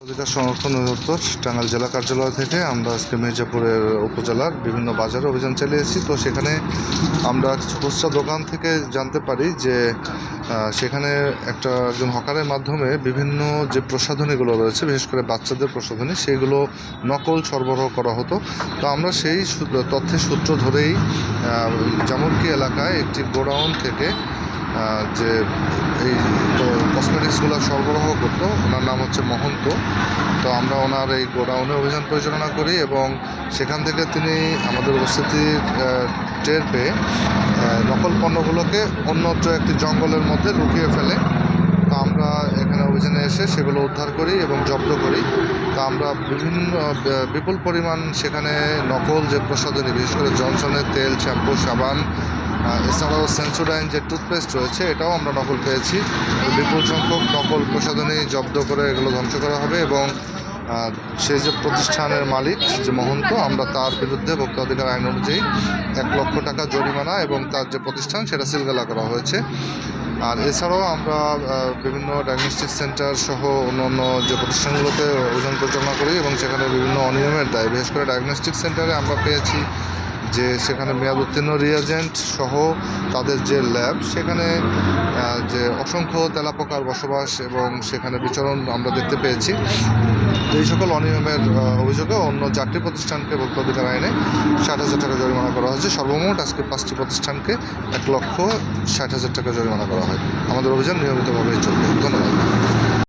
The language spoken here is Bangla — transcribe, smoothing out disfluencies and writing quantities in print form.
অধিকার সংরক্ষণ অধিদপ্তর টাঙ্গাইল জেলা কার্যালয় থেকে আমরা আজকে মির্জাপুরের উপজেলার বিভিন্ন বাজারে অভিযান চালিয়েছি। তো সেখানে আমরা কিছু খুচরা দোকান থেকে জানতে পারি যে সেখানে একজন হকারের মাধ্যমে বিভিন্ন যে প্রসাধনীগুলো রয়েছে, বিশেষ করে বাচ্চাদের প্রসাধনী, সেগুলো নকল সরবরাহ করা হতো। তো আমরা সেই তথ্যের সূত্র ধরেই জামুরকি এলাকায় একটি গোডাউন থেকে যে এই কসমেটিক্সগুলো সরবরাহ করতো, ওনার নাম হচ্ছে মহন্ত। তো আমরা ওনার এই গোডাউনে অভিযান পরিচালনা করি এবং সেখান থেকে তিনি আমাদের উপস্থিতি টের পেয়ে নকল পণ্যগুলোকে অন্যত্র একটি জঙ্গলের মধ্যে লুকিয়ে ফেলে। তো আমরা এখানে অভিযানে এসে সেগুলো উদ্ধার করি এবং জব্দ করি। তো আমরা বিপুল পরিমাণ সেখানে নকল যে প্রসাধনী, বিশেষ করে জনসনের তেল, শ্যাম্পু, সাবান, এছাড়াও সেন্সোডাইন যে টুথপেস্ট রয়েছে, এটাও আমরা নকল পেয়েছি। বিপুল সংখ্যক নকল প্রসাধনী জব্দ করে এগুলো ধ্বংস করা হবে এবং সেই যে প্রতিষ্ঠানের মালিক যে মহন্ত, আমরা তার বিরুদ্ধে ভোক্তা অধিকার আইন অনুযায়ী 1 লক্ষ টাকা জরিমানা এবং তার যে প্রতিষ্ঠান সেটা সিলগালা করা হয়েছে। আর এছাড়াও আমরা বিভিন্ন ডায়াগনস্টিক সেন্টার সহ অন্যান্য যে প্রতিষ্ঠানগুলোতে অভিযান পরিচালনা করি এবং সেখানে বিভিন্ন অনিয়মের দায়, বিশেষ করে ডায়াগনস্টিক সেন্টারে আমরা পেয়েছি যে সেখানে মেয়াদ উত্তীর্ণ রিয়েজেন্ট সহ তাদের যে ল্যাব, সেখানে যে অসংখ্য তেলাপোকার বসবাস এবং সেখানে বিচরণ আমরা দেখতে পেয়েছি। তো এই সকল অনিয়মের অভিযোগে অন্য 4টি প্রতিষ্ঠানকে ভোক্তা অধিকার আইনে 60,000 টাকা জরিমানা করা হয়েছে। সর্বমোট আজকে 5টি প্রতিষ্ঠানকে 1,60,000 টাকা জরিমানা করা হয়। আমাদের অভিযান নিয়মিতভাবেই চলবে। ধন্যবাদ।